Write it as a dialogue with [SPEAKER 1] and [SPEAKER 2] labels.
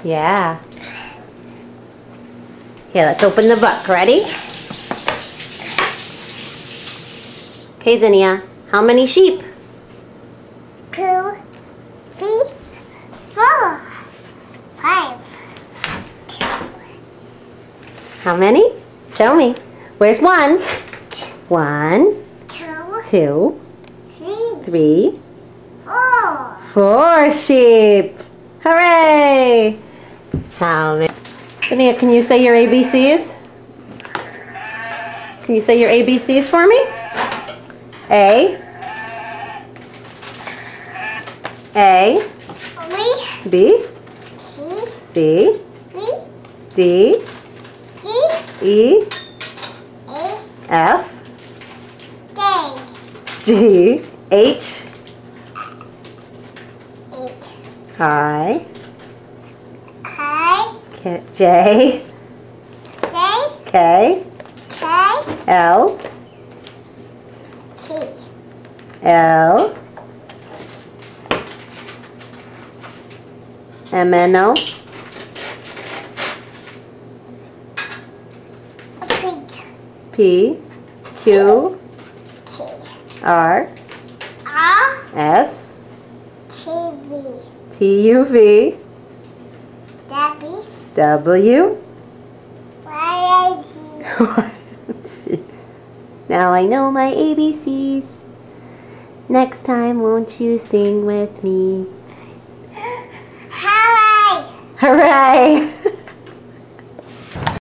[SPEAKER 1] Yeah. Here, let's open the book. Ready? Okay, Zinnia. How many sheep?
[SPEAKER 2] 2, 3, 4, 5.
[SPEAKER 1] How many? Show me. Where's one? 1, 2, 3,
[SPEAKER 2] 4.
[SPEAKER 1] 4 sheep. Hooray! How many? Zinnia, can you say your ABCs? Can you say your ABCs for me? A, B, C, D, E, F, G, H, I, J, K, L, M, N, O, P, Q, R, S, T, U, V, W. Now I know my ABCs. Next time, won't you sing with me? Hooray!